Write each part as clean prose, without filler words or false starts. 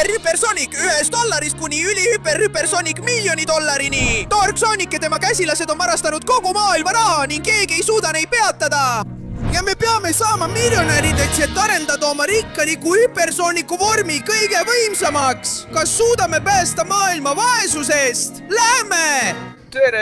Hypersonic $1 kuni ülihüpersonic $1,000,000 Dark Sonic ja tema käsilased on varastanud kogu maailma raha ning keegi ei suuda neid peatada. Ja me peame saama miljonärideks, et arendada oma rikkaliku hüpersooniku vormi kõige võimsamaks. Kas suudame päästa maailma vaesusest? Lähme!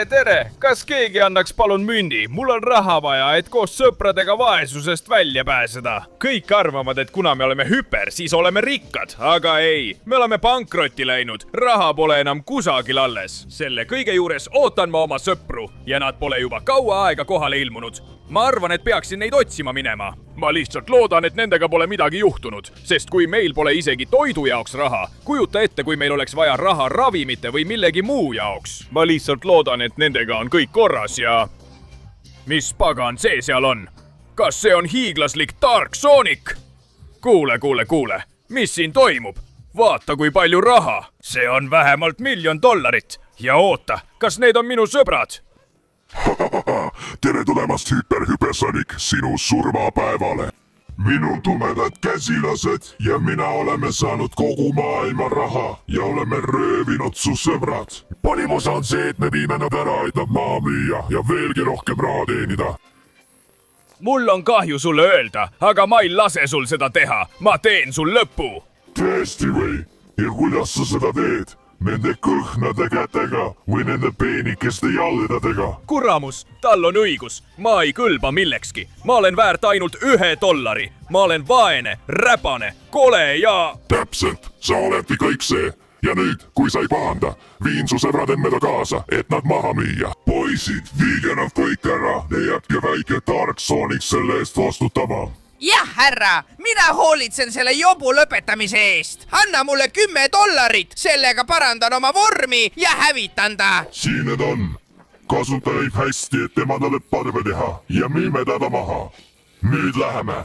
Tere! Kas keegi annaks palun mündi? Mul on raha vaja, et koos sõpradega vaesusest välja pääseda. Kõik arvavad, et kuna me oleme hüper, siis oleme rikkad. Aga ei, me oleme pankrotti läinud. Raha pole enam kusagil alles. Selle kõige juures ootan ma oma sõpru ja nad pole juba kaua aega kohale ilmunud. Ma arvan, et peaksin neid otsima minema. Ma lihtsalt loodan, et nendega pole midagi juhtunud, sest kui meil pole isegi toidu jaoks raha, kujuta ette, kui meil oleks vaja raha ravimite või millegi muu jaoks. Ma lihtsalt loodan, et nendega on kõik korras ja... Mis pagan see seal on? Kas see on hiiglaslik Dark Sonic? Kuule, mis siin toimub? Vaata, kui palju raha. See on vähemalt $1,000,000. Ja oota, kas need on minu sõbrad? Tere tulemast Hypersonic sinu surmapäevale. Minu tumedad käsilased ja mina oleme saanud kogu maailma raha ja oleme röövinud su sõbrad. Parim osa on see, et me viime nad ära, et nad maha müüa ja veelgi rohkem raha teenida. Mul on kahju sulle öelda, aga ma ei lase sul seda teha. Ma teen sul lõpu. Tõesti või? Ja kuidas sa seda teed? Nende kõhnade kätega või nende peenikeste jalgadega? Kuramus, tal on õigus. Ma ei kõlba millekski. Ma olen väärt ainult $1. Ma olen vaene, räpane, kole ja... Täpselt, sa oledki kõik see. Ja nüüd, kui sa ei pahanda, viin su sõbrad enda kaasa, et nad maha müüa. Poisid, viige nad kõik ära, ne jätke väike Dark Sonic selle eest vastutama. Jah, härra, mina hoolitsen selle jobu lõpetamise eest. Anna mulle $10, sellega parandan oma vormi ja hävitan ta. Siin need on. Kasuta neid hästi, et tema talle parve teha ja müüme teda maha. Nüüd läheme.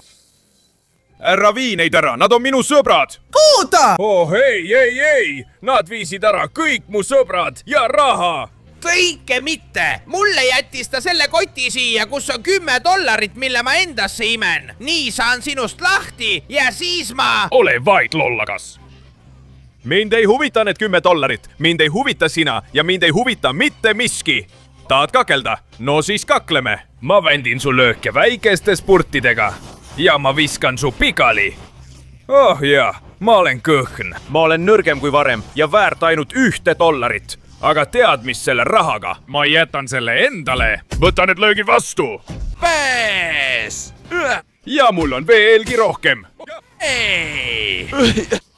Ära vii neid ära, nad on minu sõbrad. Oota! Oh, ei. Nad viisid ära kõik mu sõbrad ja raha. Kõike mitte. Mulle jättis ta selle koti siia, kus on $10, mille ma endasse imen. Nii saan sinust lahti ja siis ma... Ole vaid, lollakas. Mind ei huvita need $10. Mind ei huvita sina ja mind ei huvita mitte miski. Tahad kakelda? No siis kakleme. Ma vändin su lööke väikeste spurtidega ja ma viskan su pikali. Oh jah, ma olen kõhn. Ma olen nõrgem kui varem ja väärt ainult $1. Aga tead, mis selle rahaga? Ma jätan selle endale. Võta need löögid vastu. Pääs! Ja mul on veelgi rohkem. Ei!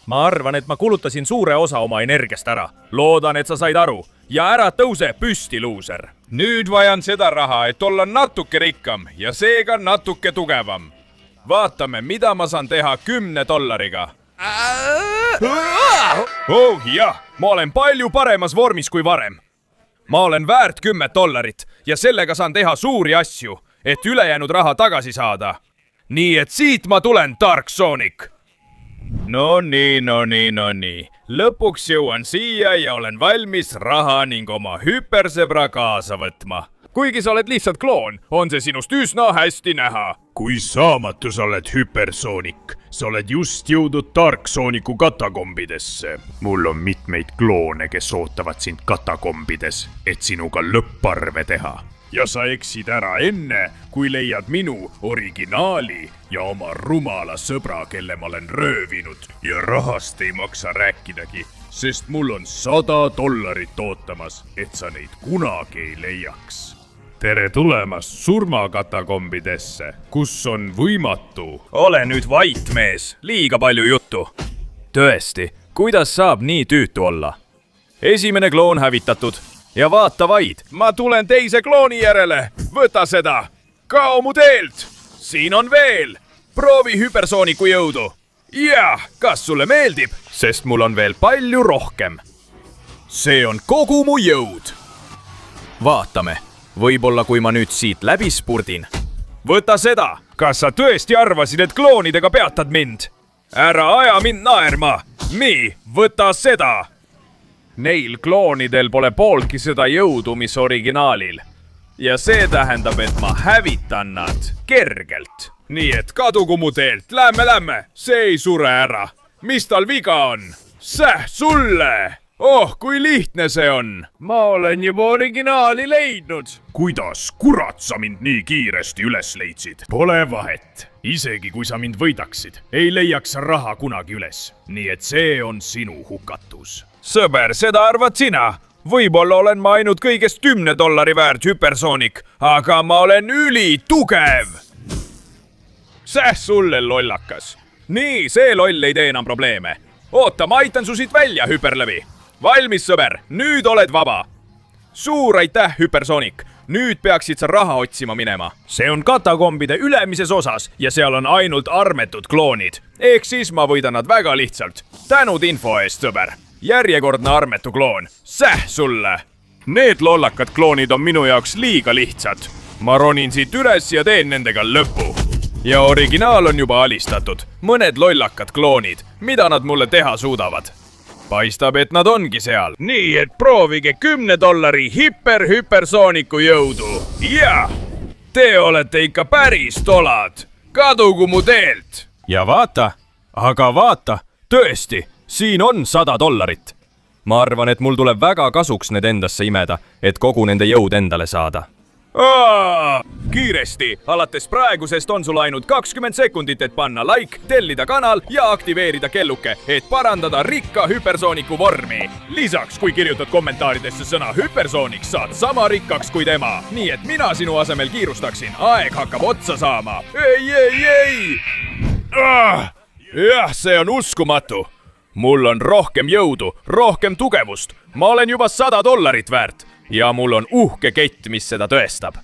Ma arvan, et ma kulutasin suure osa oma energiast ära. Loodan, et sa said aru. Ja ära tõuse püsti, luuser. Nüüd vajan seda raha, et olla natuke rikkam ja seega natuke tugevam. Vaatame, mida ma saan teha $10. Oh jah, ma olen palju paremas vormis kui varem. Ma olen väärt $10 ja sellega saan teha suuri asju, et ülejäänud raha tagasi saada. Nii et siit ma tulen, Dark Sonic. No nii. Lõpuks jõuan siia ja olen valmis raha ning oma hüpersõbra kaasa võtma. Kuigi sa oled lihtsalt kloon, on see sinust üsna hästi näha. Kui saamatu sa oled, Hypersonic. Sa oled just jõudnud Dark Sonicu katakombidesse. Mul on mitmeid kloone, kes ootavad sind katakombides, et sinuga lõpparve teha. Ja sa eksid ära enne, kui leiad minu originaali ja oma rumala sõbra, kelle ma olen röövinud. Ja rahast ei maksa rääkidagi, sest mul on $100 ootamas, et sa neid kunagi ei leiaks. Tere tulemast surmakatakombidesse, kus on võimatu. Ole nüüd vait, mees, liiga palju juttu. Tõesti, kuidas saab nii tüütu olla? Esimene kloon hävitatud. Ja vaata vaid, ma tulen teise klooni järele. Võta seda. Kao mu teelt. Siin on veel. Proovi Hypersooniku jõudu. Jah, kas sulle meeldib? Sest mul on veel palju rohkem. See on kogu mu jõud. Vaatame. Võib-olla kui ma nüüd siit läbi spurdin. Võta seda. Kas sa tõesti arvasid, et kloonidega peatad mind? Ära aja mind naerma. Nii, võta seda. Neil kloonidel pole poolki seda jõudu, mis originaalil. Ja see tähendab, et ma hävitan nad kergelt. Nii et kadugu mu teelt. Lähme. See ei sure ära. Mis tal viga on? Säh sulle! Oh, kui lihtne see on! Ma olen juba originaali leidnud. Kuidas kurat sa mind nii kiiresti üles leidsid? Pole vahet. Isegi kui sa mind võidaksid, ei leiaks raha kunagi üles. Nii et see on sinu hukatus. Sõber, seda arvad sina? Võib-olla olen ma ainult kõigest $10 väärt hüpersoonik, aga ma olen ülitugev! Säh sulle, lollakas! Nii, see loll ei tee enam probleeme. Oota, ma aitan su siit välja, hüperlevi. Valmis, sõber, nüüd oled vaba. Suur aitäh, hüpersoonik. Nüüd peaksid sa raha otsima minema. See on katakombide ülemises osas ja seal on ainult armetud kloonid. Ehk siis ma võidan nad väga lihtsalt. Tänud info eest, sõber. Järjekordne armetu kloon. Säh sulle! Need lollakad kloonid on minu jaoks liiga lihtsad. Ma ronin siit üles ja teen nendega lõpu. Ja originaal on juba alistatud. Mõned lollakad kloonid. Mida nad mulle teha suudavad? Paistab, et nad ongi seal. Nii, et proovige $10 hüpersooniku jõudu. Ja! Te olete ikka päris tolad. Kadugu mu teelt. Ja vaata, aga vaata, tõesti, siin on $100. Ma arvan, et mul tuleb väga kasuks need endasse imeda, et kogu nende jõud endale saada. Kiiresti, alates praegusest on sul ainult 20 sekundit, et panna like, tellida kanal ja aktiveerida kelluke, et parandada rikka hüpersooniku vormi. Lisaks, kui kirjutad kommentaaridesse sõna hüpersoonik, saad sama rikkaks kui tema. Nii et mina sinu asemel kiirustaksin, aeg hakkab otsa saama. Ei! Jah, see on uskumatu. Mul on rohkem jõudu, rohkem tugevust. Ma olen juba $100 väärt. Ja mul on uhke kett, mis seda tõestab.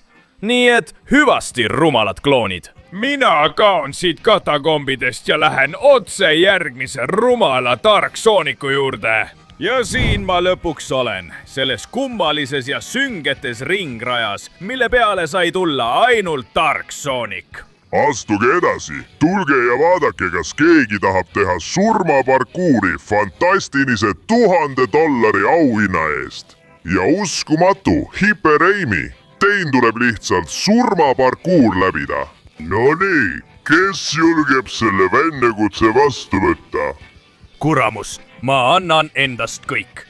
Nii et hüvasti, rumalad kloonid. Mina kaon siit katakombidest ja lähen otse järgmise rumala Dark Sooniku juurde. Ja siin ma lõpuks olen, selles kummalises ja süngetes ringrajas, mille peale sai tulla ainult Dark Soonik. Astuge edasi, tulge ja vaadake, kas keegi tahab teha surmaparkuuri fantastilise $1000 auhinna eest. Ja uskumatu, Hyper-Aimi, tein tuleb lihtsalt surmaparkuur läbida. No nii, kes julgeb selle väljakutse vastu võtta? Kuramus, ma annan endast kõik.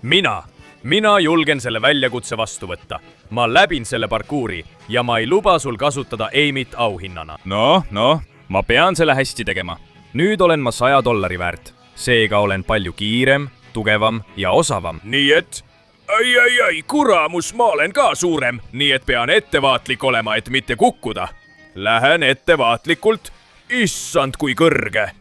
Mina julgen selle väljakutse vastu võtta. Ma läbin selle parkuuri ja ma ei luba sul kasutada Aimit auhinnana. No, ma pean selle hästi tegema. Nüüd olen ma $100 väärt. Seega olen palju kiirem, tugevam ja osavam. Nii et... Ai, kuramus, ma olen ka suurem, nii et pean ettevaatlik olema, et mitte kukkuda. Lähen ettevaatlikult. Issand, kui kõrge.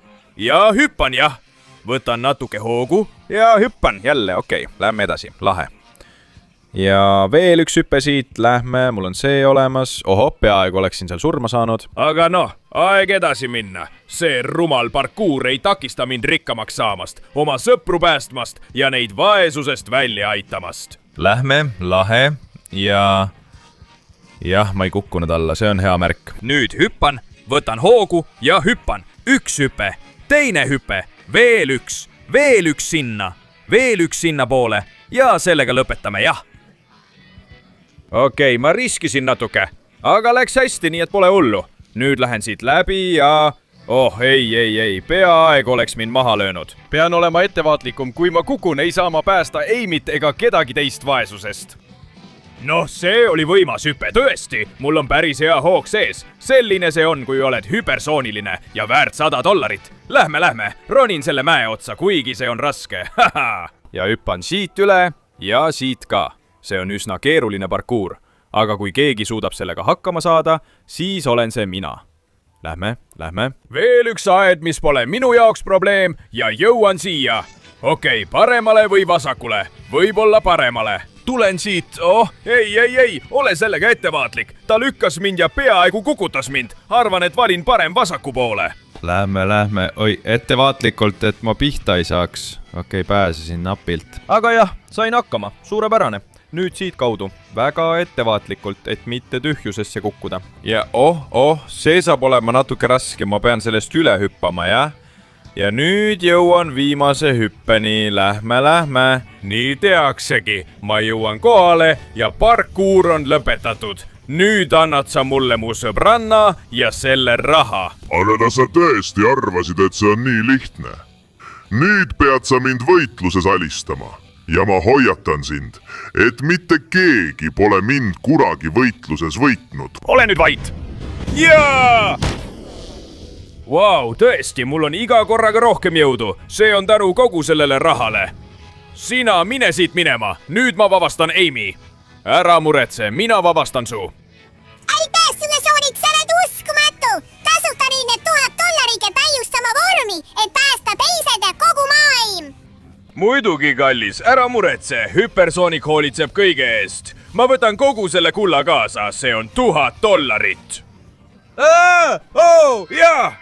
Ja hüppan, jah. Võtan natuke hoogu. Ja hüppan jälle, okei. Lähme edasi, lahe. Ja veel üks hüppe siit, lähme, mul on see olemas. Oho, peaaegu oleksin seal surma saanud. Aga noh, aeg edasi minna. See rumal parkuur ei takista mind rikkamaks saamast, oma sõpru päästmast ja neid vaesusest välja aitamast. Lähme, lahe ja... Jah, ma ei kukkunud alla, see on hea märk. Nüüd hüppan, võtan hoogu ja hüppan. Üks hüpe, teine hüpe, veel üks sinna, veel üks sinna poole ja sellega lõpetame, jah. Okei, ma riskisin natuke, aga läks hästi, nii et pole hullu. Nüüd lähen siit läbi ja... Oh, ei, peaaegu oleks mind maha löönud. Pean olema ettevaatlikum, kui ma kukun, ei saa ma päästa Aimit ega kedagi teist vaesusest. Noh, see oli võimas hüpe, tõesti. Mul on päris hea hoog sees. Selline see on, kui oled hüpersooniline ja väärt $100. Lähme, ronin selle mäe otsa, kuigi see on raske. Ja hüppan siit üle ja siit ka. See on üsna keeruline parkuur, aga kui keegi suudab sellega hakkama saada, siis olen see mina. Lähme. Veel üks aed, mis pole minu jaoks probleem ja jõuan siia. Okei, paremale või vasakule? Võib-olla paremale. Tulen siit, ei, ole sellega ettevaatlik. Ta lükkas mind ja peaaegu kukutas mind. Arvan, et valin parem vasaku poole. Lähme. Oi, ettevaatlikult, et ma pihta ei saaks. Okei, pääsesin napilt. Aga jah, sain hakkama. Suurepärane. Nüüd siit kaudu. Väga ettevaatlikult, et mitte tühjusesse kukkuda. Ja see saab olema natuke raske. Ma pean sellest üle hüppama, jah? Ja nüüd jõuan viimase hüppeni. Lähme. Nii teaksegi. Ma jõuan kohale ja parkuur on lõpetatud. Nüüd annad sa mulle mu sõbranna ja selle raha. Aga sa tõesti arvasid, et see on nii lihtne? Nüüd pead sa mind võitluses alistama ja ma hoiatan sind, et mitte keegi pole mind kunagi võitluses võitnud. ole nüüd vait! jaa! Vau, tõesti, mul on iga korraga rohkem jõudu. See on tänu kogu sellele rahale. Sina mine siit minema. Nüüd ma vabastan Amy. Ära muretse, mina vabastan su. Aitäh sulle, Sonic, sa oled uskumatu! Kasuta nüüd need $1000 ja täiustama vormi, et päästa teised ja kogu maailm! Muidugi, kallis, ära muretse. Hypersonic hoolitseb kõige eest. Ma võtan kogu selle kulla kaasa. See on $1000. Jaa!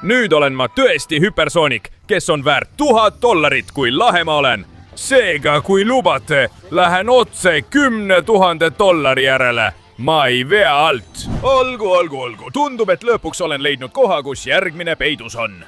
Nüüd olen ma tõesti Hypersonic, kes on väärt $1000, kui lahe ma olen. Seega, kui lubate, lähen otse $10,000 järele. Ma ei vea alt. Olgu. Tundub, et lõpuks olen leidnud koha, kus järgmine peidus on.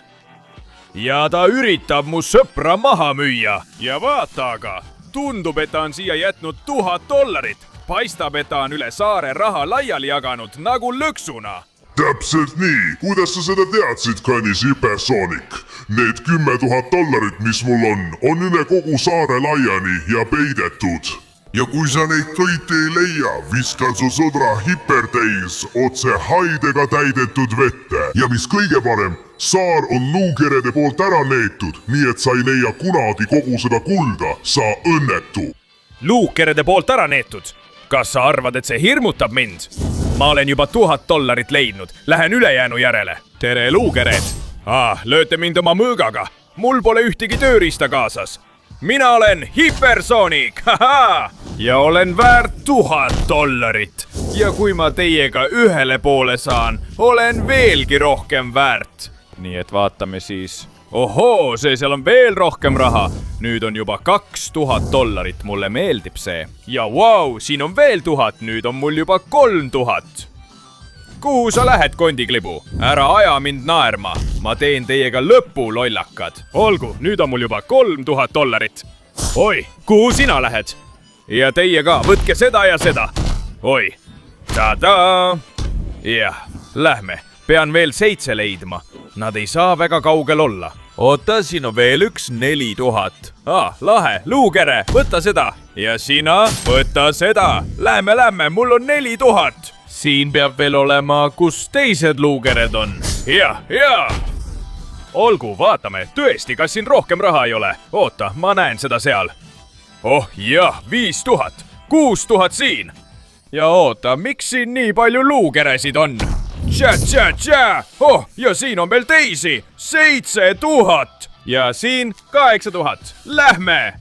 Ja ta üritab mu sõpra maha müüa. Ja vaata aga, tundub, et ta on siia jätnud $1000. Paistab, et ta on üle saare raha laiali jaganud nagu lõksuna. Täpselt nii, kuidas sa seda teadsid, kannis Hypersonic? Need $10,000, mis mul on üle kogu saare laiani ja peidetud. Ja kui sa neid kõik ei leia, viskan su sõdra Hypertails otse haidega täidetud vette. Ja mis kõige parem, saar on luukerede poolt ära neetud, nii et sa ei leia kunagi kogu seda kulda, sa õnnetu. Luukerede poolt ära neetud? Kas sa arvad, et see hirmutab mind? Ma olen juba $1000 leidnud. Lähen ülejäänu järele. Tere, luukered! Lööte mind oma mõõgaga. Mul pole ühtegi tööriista kaasas. Mina olen Hypersonic! Ja olen väärt $1000. Ja kui ma teiega ühele poole saan, olen veelgi rohkem väärt. Nii et vaatame siis. Ohoo, see seal on veel rohkem raha. Nüüd on juba $2000. Mulle meeldib see. Ja vau, siin on veel 1000. Nüüd on mul juba 3000. Kuhu sa lähed, kondiklibu? Ära aja mind naerma. Ma teen teiega lõpu, lollakad. Olgu, nüüd on mul juba $3000. Oi, kuhu sina lähed? Ja teie ka, võtke seda ja seda. Oi, tada! Jah, lähme. Pean veel 7 leidma. Nad ei saa väga kaugel olla. Oota, siin on veel üks 4000. Lahe, luukere, võta seda. Ja sina, võta seda. Lähme, mul on 4000. Siin peab veel olema, kus teised luukered on. Ja. Olgu, vaatame. Tõesti, kas siin rohkem raha ei ole? Oota, ma näen seda seal. Oh jah, 5000. 6000 siin. Ja oota, miks siin nii palju luukeresid on? Tša. Ja siin on veel teisi. 7000. Ja siin 8000. Lähme.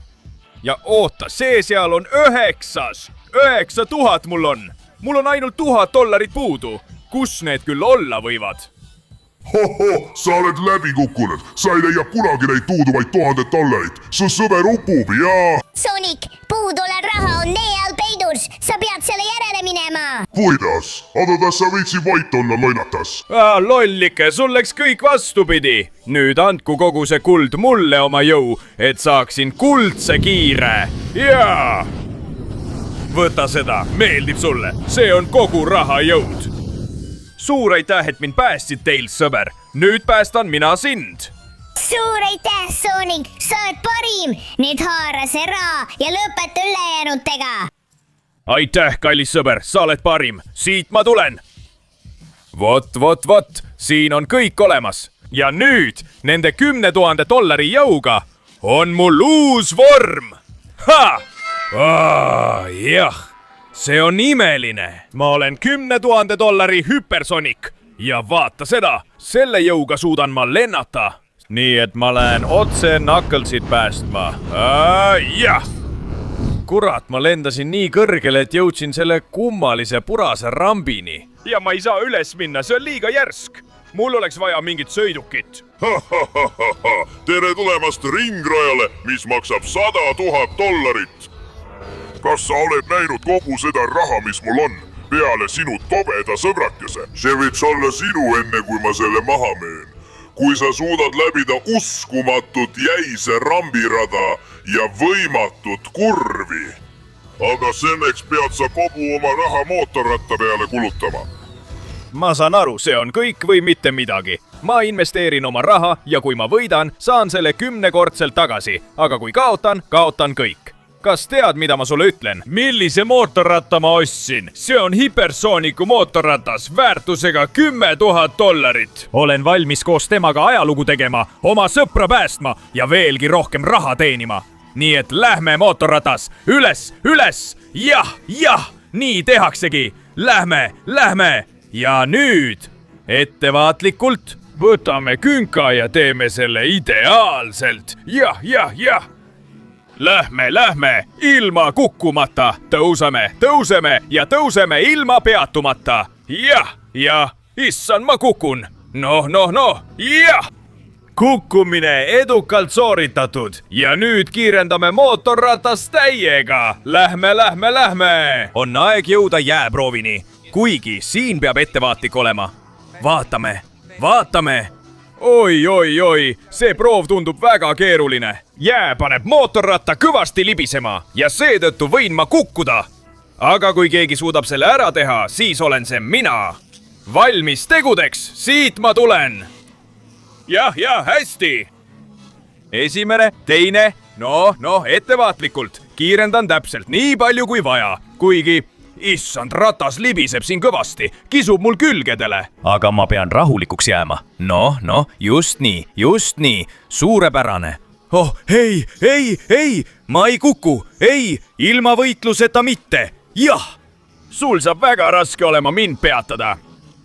Ja oota, see seal on 9. 9000 mul on. Mul on ainult $1000 puudu. Kus need küll olla võivad? Hoho, sa oled läbi kukkunud. Sa ei leia kunagi neid puuduvaid $1000. Su sõber upub ja... Sonic, puuduolev raha on tee all peidus. Sa pead selle järele minema. Kuidas? Aga kas sa võiksid vait olla, loinatas? Lollike, sul läks kõik vastupidi. Nüüd andku kogu see kuld mulle oma jõu, et saaksin kuldse kiire. Jaa! Võta seda, meeldib sulle. See on kogu raha jõud. Suur aitäh, et mind päästsid teil, sõber. Nüüd päästan mina sind. Suur aitäh, Sonic, sa oled parim. Nüüd haara see raha ja lõpeta ülejäänutega. Aitäh, kallis sõber, sa oled parim. Siit ma tulen. Vot, siin on kõik olemas. Ja nüüd, nende $10,000 jõuga, on mul uus vorm. Jah, see on imeline. Ma olen $10,000 Hypersonic. Ja vaata seda, selle jõuga suudan ma lennata. Nii et ma lähen otse Knucklesit päästma. Jah! Kurat, ma lendasin nii kõrgele, et jõudsin selle kummalise purase rambini. Ja ma ei saa üles minna, see on liiga järsk. Mul oleks vaja mingit sõidukit. Tere tulemast ringrajale, mis maksab $100,000. Kas sa oled näinud kogu seda raha, mis mul on, peale sinu tobeda sõbrakese? See võiks olla sinu enne, kui ma selle maha möön. Kui sa suudad läbida uskumatut jäise rambirada ja võimatut kurvi. Aga selleks pead sa kogu oma raha mootorratta peale kulutama. Ma saan aru, see on kõik või mitte midagi. ma investeerin oma raha ja kui ma võidan, saan selle 10-kordselt tagasi, aga kui kaotan, kaotan kõik. Kas tead, mida ma sulle ütlen? Millise mootorratta ma ostsin? See on Hypersoonicu mootorratas väärtusega $10,000. Olen valmis koos temaga ajalugu tegema, oma sõpra päästma ja veelgi rohkem raha teenima. Nii et lähme mootorratas, üles, üles, jah, nii tehaksegi. Lähme ja nüüd ettevaatlikult võtame künka ja teeme selle ideaalselt. Jah. Lähme, ilma kukkumata. Tõuseme ja tõuseme ilma peatumata. Jah, issand, ma kukun. Jah. Kukkumine edukalt sooritatud ja nüüd kiirendame mootorratast täiega. Lähme. On aeg jõuda jääproovini, kuigi siin peab ettevaatlik olema. Vaatame. Oi, see proov tundub väga keeruline. Jää paneb mootorratta kõvasti libisema ja seetõttu võin ma kukkuda. Aga kui keegi suudab selle ära teha, siis olen see mina. Valmis tegudeks, siit ma tulen. Jah, hästi. Esimene, teine, ettevaatlikult. Kiirendan täpselt nii palju kui vaja, kuigi issand, ratas libiseb siin kõvasti, kisub mul külgedele. Aga ma pean rahulikuks jääma. Just nii, suurepärane. Oh, ei, ma ei kuku, ei, ilma võitluseta mitte. Jah, sul saab väga raske olema mind peatada,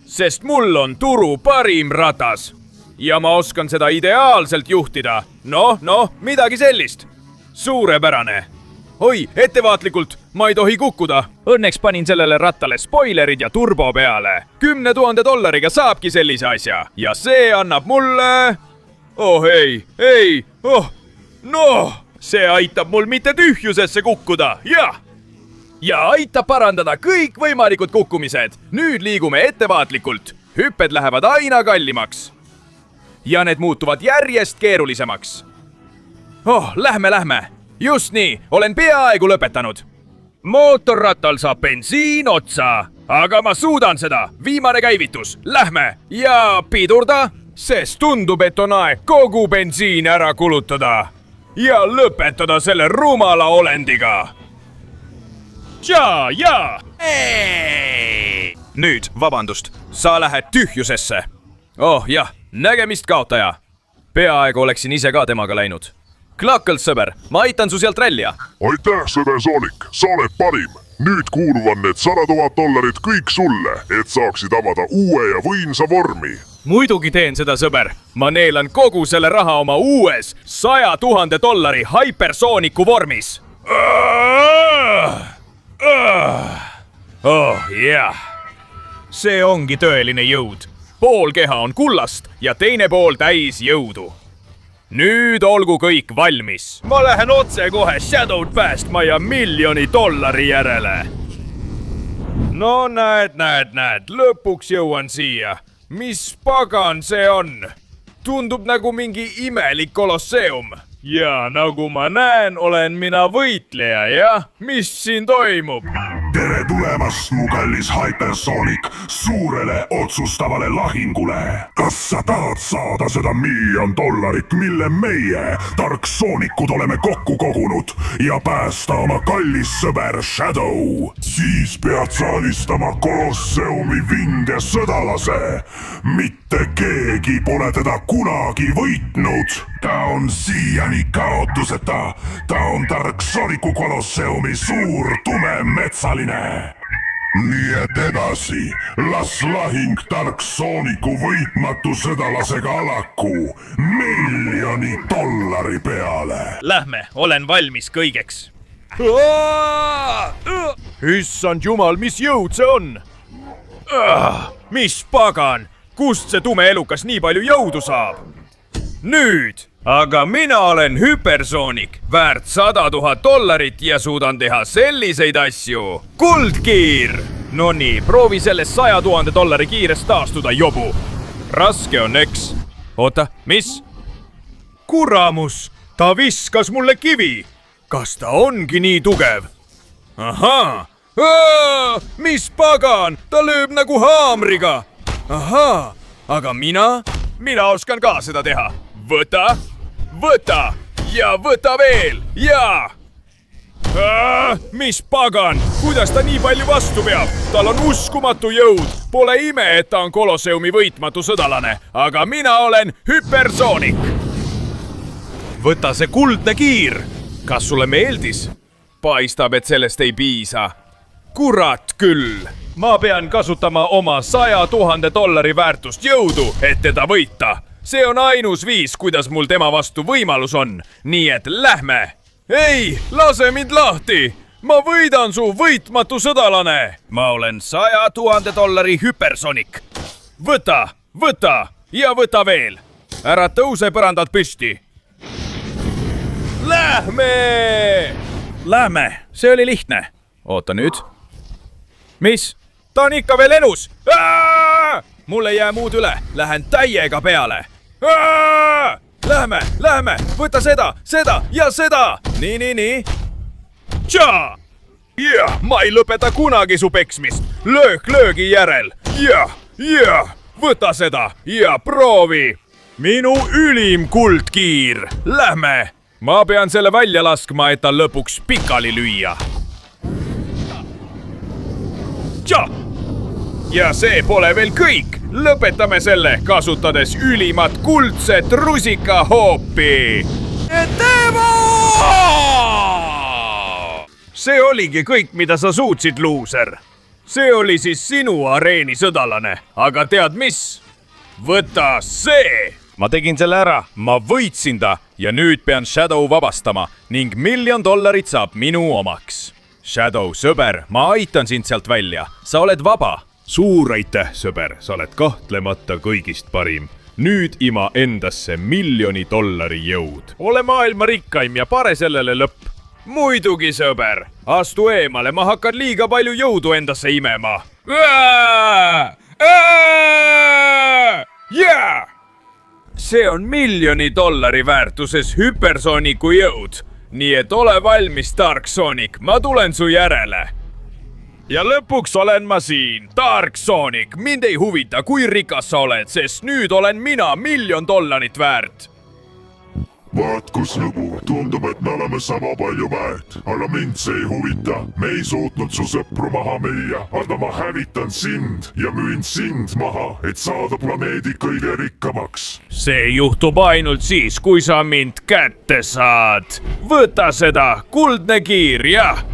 sest mul on turu parim ratas. Ja ma oskan seda ideaalselt juhtida. Midagi sellist. Suurepärane. Oi, ettevaatlikult, ma ei tohi kukkuda. Õnneks panin sellele rattale spoilerid ja turbo peale. $10,000 saabki sellise asja. Ja see annab mulle... Oh ei, see aitab mul mitte tühjusesse kukkuda, jah. Ja aitab parandada kõik võimalikud kukkumised. Nüüd liigume ettevaatlikult. Hüpped lähevad aina kallimaks. Ja need muutuvad järjest keerulisemaks. Lähme. Just nii, olen peaaegu lõpetanud. Mootorrattal saab bensiin otsa, aga ma suudan seda. Viimane käivitus, lähme ja pidurda, sest tundub, et on aeg kogu bensiin ära kulutada ja lõpetada selle rumala olendiga. Ja. Nüüd, vabandust, sa lähed tühjusesse. Oh jah, nägemist kaotaja. Peaaegu oleksin ise ka temaga läinud. Klakkelt, sõber, ma aitan su sealt välja. Aitäh, sõber Sonic, sa oled parim. Nüüd kuuluvad need $100,000 kõik sulle, et saaksid avada uue ja võimsa vormi. Muidugi teen seda, sõber. Ma neelan kogu selle raha oma uues $100,000 Hypersoonicu vormis. See ongi tõeline jõud. Pool keha on kullast ja teine pool täis jõudu. Nüüd olgu kõik valmis. Ma lähen otse kohe Shadow'd päästma ja $1,000,000 järele. No näed, lõpuks jõuan siia. Mis pagan see on? Tundub nagu mingi imelik kolosseum. Ja nagu ma näen, olen mina võitleja, jah? Mis siin toimub? Tere tulemast, mu kallis Hypersonic, suurele otsustavale lahingule. Kas sa tahad saada seda $1,000,000, mille meie, tarksoonikud, oleme kokku kogunud ja päästa oma kallis sõber Shadow? Siis pead sa alistama kolosseumi vinde sõdalase. Mitte keegi pole teda kunagi võitnud. Ta on siiani kaotuseta. Ta on tarksooniku kolosseumi suur tume metsaline. Nii et edasi, las lahing tarksooniku võitmatu sõdalasega alaku $1,000,000 peale. Lähme, olen valmis kõigeks. Issand jumal, mis jõud see on? Mis pagan, kust see tume elukas nii palju jõudu saab? Nüüd! Aga mina olen Hypersonic, väärt $100,000 ja suudan teha selliseid asju. Kuldkiir! Nonii, proovi sellest $100,000 kiirest taastuda, jobu. Raske on, eks? Oota, mis? Kuramus, ta viskas mulle kivi. Kas ta ongi nii tugev? Ahaa! Mis pagan, ta lööb nagu haamriga. Ahaa, aga mina? mina oskan ka seda teha. Võta, võta ja võta veel ja... mis pagan, kuidas ta nii palju vastu peab? Tal on uskumatu jõud. Pole ime, et ta on Kolosseumi võitmatu sõdalane, aga mina olen Hypersonic. Võta see kuldne kiir. Kas sulle meeldis? Paistab, et sellest ei piisa. Kurat küll. Ma pean kasutama oma $100,000 väärtust jõudu, et teda võita. See on ainus viis, kuidas mul tema vastu võimalus on. Nii et lähme. Ei, lase mind lahti! Ma võidan su võitmatu sõdalane! Ma olen $100,000 Hypersonic. Võta, võta ja võta veel. Ära tõuse põrandalt püsti. Lähme! Lähme, see oli lihtne. Oota nüüd. Mis? Ta on ikka veel elus! Mul ei jää muud üle. Lähen täiega peale. Lähme, võta seda ja seda. Nii. Tša! Jah, ma ei lõpeta kunagi su peksmist. Löök löögi järel. Jah, võta seda ja proovi. Minu ülim kuldkiir. Lähme. Ma pean selle välja laskma, et ta lõpuks pikali lüüa. Tša! Ja see pole veel kõik. Lõpetame selle, kasutades ülimat kuldset rusikahoopi. See oligi kõik, mida sa suutsid, luuser. See oli siis sinu areeni sõdalane. Aga tead mis? Võta see! Ma tegin selle ära. Ma võitsin ta ja nüüd pean Shadow vabastama ning $1 miljon saab minu omaks. Shadow, sõber, ma aitan sind sealt välja. Sa oled vaba. Suur aitäh, sõber, sa oled kahtlemata kõigist parim. Nüüd ima endasse $1 miljoni jõud. Ole maailma rikkaim ja pare sellele lõpp. Muidugi, sõber. Astu eemale, ma hakkan liiga palju jõudu endasse imema. See on $1 miljoni väärtuses Hypersonicu jõud. Nii et ole valmis, Dark Sonic, ma tulen su järele. Ja lõpuks olen ma siin, Dark Sonic. Mind ei huvita, kui rikas sa oled, sest nüüd olen mina $1 miljon väärt. Vaat kus lugu, tundub, et me oleme sama palju väärt. Aga mind see ei huvita. Me ei suutnud su sõpru maha müüa. Aga ma hävitan sind ja müün sind maha, et saada planeedi kõige rikkamaks. See juhtub ainult siis, kui sa mind kätte saad. Võta seda, kuldne kiir, jah.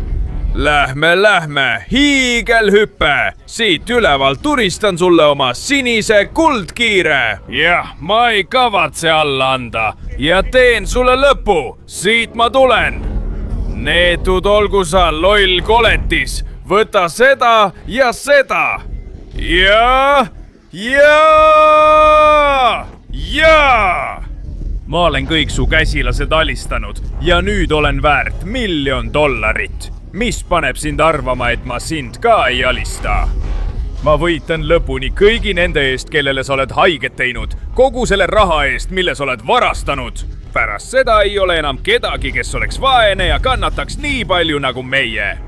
Lähme, hiigelhüppe. Siit ülevalt turistan sulle oma sinise kuldkiire. Jah, ma ei kavatse alla anda ja teen sulle lõpu. Siit ma tulen. Neetud olgu sa, loll koletis. Võta seda ja seda. Ja! Ma olen kõik su käsilased alistanud ja nüüd olen väärt $1 miljon. Mis paneb sind arvama, et ma sind ka ei alista? Ma võitan lõpuni kõigi nende eest, kellele sa oled haiget teinud. Kogu selle raha eest, mille sa oled varastanud. Pärast seda ei ole enam kedagi, kes oleks vaene ja kannataks nii palju nagu meie.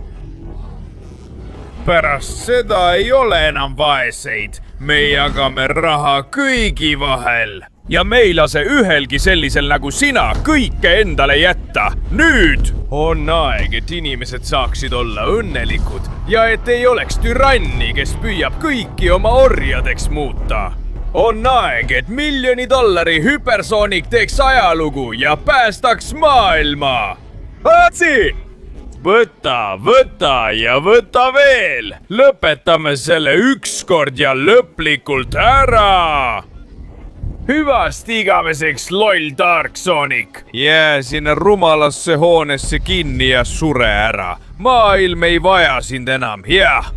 Pärast seda ei ole enam vaeseid. Me jagame raha kõigi vahel. Ja me ei lase ühelgi sellisel nagu sina kõike endale jätta. Nüüd on aeg, et inimesed saaksid olla õnnelikud ja et ei oleks türanni, kes püüab kõiki oma orjadeks muuta. On aeg, et $1 miljoni Hypersonic teeks ajalugu ja päästaks maailma. Atsi! Võta ja võta veel. Lõpetame selle ükskord ja lõplikult ära. Hüvast igaveseks, loll Dark Sonic. Jää sinna rumalasse hoonesse kinni ja sure ära. Maailm ei vaja sind enam, jah.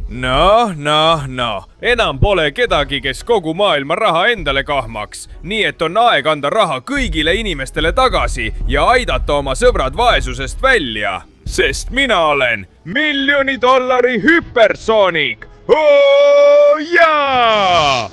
No. Enam pole kedagi, kes kogu maailma raha endale kahmaks. Nii et on aeg anda raha kõigile inimestele tagasi ja aidata oma sõbrad vaesusest välja. Sest mina olen $1 miljoni Hypersonic. Oo jaa!